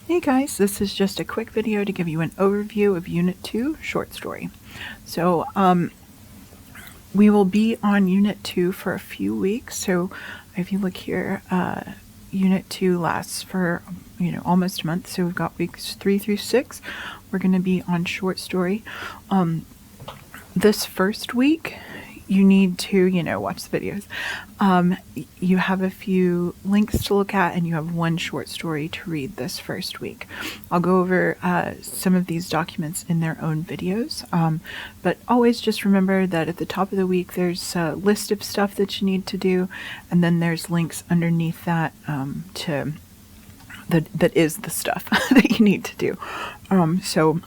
Hey guys, this is just a quick video to give you an overview of Unit 2 short story. So we will be on Unit 2 for a few weeks. So if you look here, Unit 2 lasts for almost a month. So we've got weeks 3 through 6. We're going to be on short story. This first week, you need to, watch the videos. You have a few links to look at, and you have one short story to read this first week. I'll go over some of these documents in their own videos, but always just remember that at the top of the week, there's a list of stuff that you need to do, and then there's links underneath that that is the stuff that you need to do. So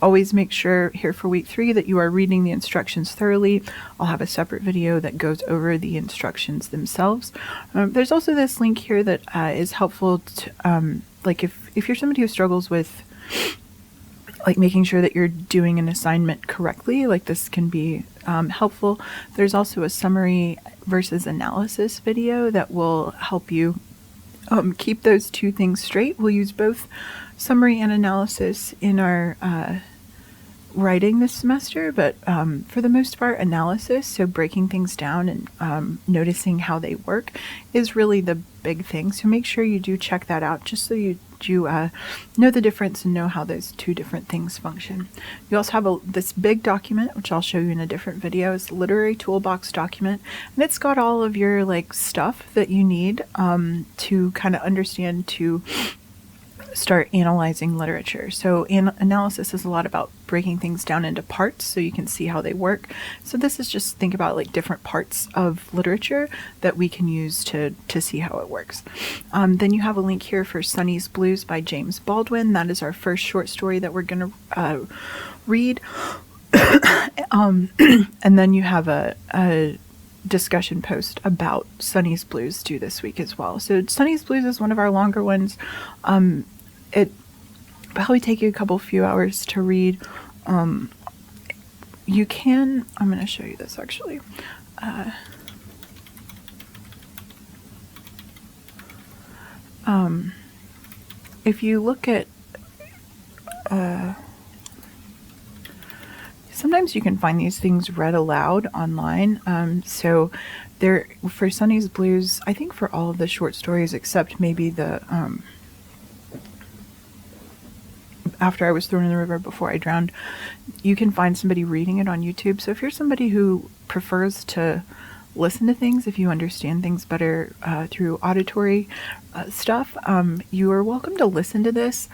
always make sure here for week 3 that you are reading the instructions thoroughly. I'll have a separate video that goes over the instructions themselves. There's also this link here that is helpful to, like if you're somebody who struggles with like making sure that you're doing an assignment correctly, like this can be helpful. There's also a summary versus analysis video that will help you keep those two things straight. We'll use both summary and analysis in our writing this semester, but for the most part, analysis, so breaking things down and noticing how they work, is really the big thing. So make sure you do check that out, just so you know the difference and know how those two different things function. You also have this big document, which I'll show you in a different video. It's the Literary Toolbox document, and it's got all of your stuff that you need to kind of understand to start analyzing literature. So analysis is a lot about breaking things down into parts so you can see how they work. So this is just think about different parts of literature that we can use to see how it works. Then you have a link here for Sonny's Blues by James Baldwin. That is our first short story that we're going to read. And then you have a discussion post about Sonny's Blues due this week as well. So Sonny's Blues is one of our longer ones. It probably take you a few hours to read. You can, I'm going to show you this actually. If you look at, sometimes you can find these things read aloud online. So there, for Sonny's Blues, I think for all of the short stories except maybe the After I Was Thrown in the River Before I Drowned, you can find somebody reading it on YouTube. So if you're somebody who prefers to listen to things, if you understand things better through auditory stuff, you are welcome to listen to this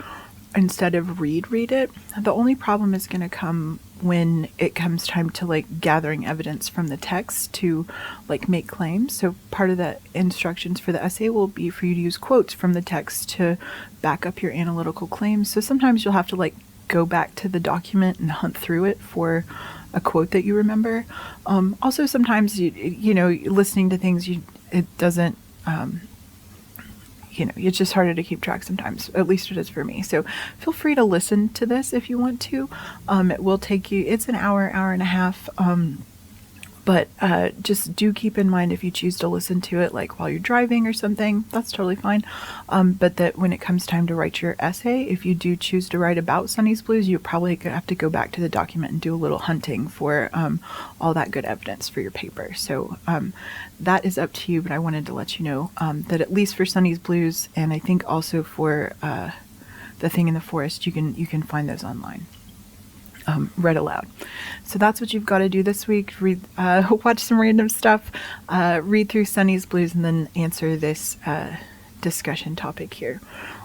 instead of read it. The only problem is going to come when it comes time to gathering evidence from the text to make claims. So part of the instructions for the essay will be for you to use quotes from the text to back up your analytical claims. So sometimes you'll have to go back to the document and hunt through it for a quote that you remember. Also sometimes you know listening to things it doesn't it's just harder to keep track sometimes. At least it is for me. So feel free to listen to this if you want to. It will take you, it's an hour and a half. But just do keep in mind if you choose to listen to it while you're driving or something, that's totally fine. But that when it comes time to write your essay, if you do choose to write about Sonny's Blues, you probably have to go back to the document and do a little hunting for all that good evidence for your paper. So that is up to you, but I wanted to let you know that at least for Sonny's Blues, and I think also for The Thing in the Forest, you can find those online. Read aloud. So that's what you've got to do this week. Read, watch some random stuff, read through Sonny's Blues, and then answer this discussion topic here.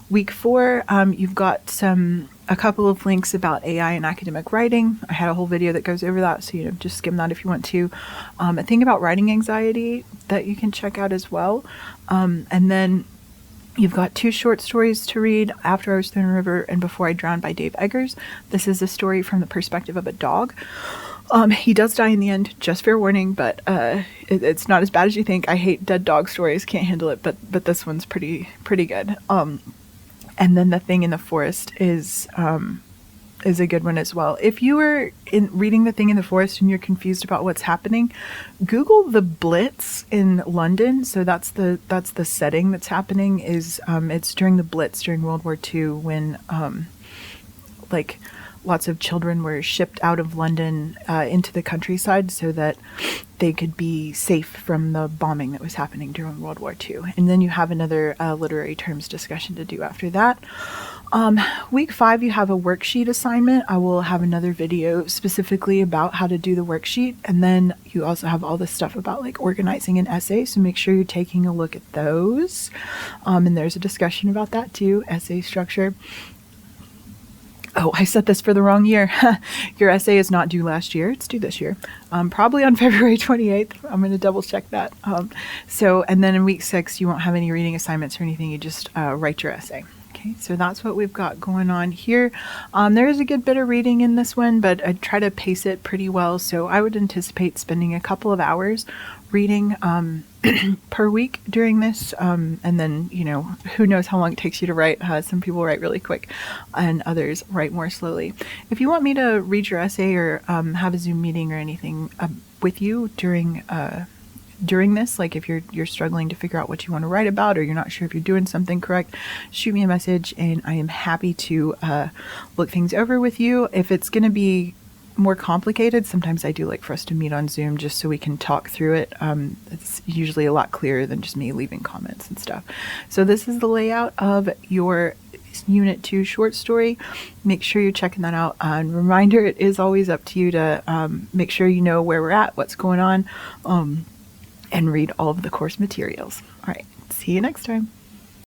Week 4, you've got a couple of links about AI and academic writing. I had a whole video that goes over that, so just skim that if you want to. A thing about writing anxiety that you can check out as well. And then you've got 2 short stories to read, After I Was Thrown in the River and Before I Drowned by Dave Eggers. This is a story from the perspective of a dog. He does die in the end, just fair warning, but it's not as bad as you think. I hate dead dog stories, can't handle it, but this one's pretty good. And then The Thing in the Forest is is a good one as well. If you were reading The Thing in the Forest and you're confused about what's happening, Google the Blitz in London. So that's the setting that's happening. Is it's during the Blitz during World War II, when like lots of children were shipped out of London into the countryside so that they could be safe from the bombing that was happening during World War II. And then you have another literary terms discussion to do after that. Week 5, you have a worksheet assignment. I will have another video specifically about how to do the worksheet. And then you also have all this stuff about like organizing an essay. So make sure you're taking a look at those. And there's a discussion about that too, essay structure. Oh, I set this for the wrong year. Your essay is not due last year. It's due this year. Probably on February 28th. I'm going to double check that. And then in week 6, you won't have any reading assignments or anything. You just write your essay. Okay, so that's what we've got going on here. There is a good bit of reading in this one, but I try to pace it pretty well. So I would anticipate spending a couple of hours reading per week during this. And then, who knows how long it takes you to write. Some people write really quick and others write more slowly. If you want me to read your essay or have a Zoom meeting or anything with you during this, like if you're struggling to figure out what you want to write about or you're not sure if you're doing something correct, shoot me a message and I am happy to look things over with you. If it's going to be more complicated, sometimes I do like for us to meet on Zoom just so we can talk through it. It's usually a lot clearer than just me leaving comments and stuff. So this is the layout of your Unit 2 short story. Make sure you're checking that out. And reminder, it is always up to you to make sure you know where we're at, what's going on, and read all of the course materials. All right, see you next time.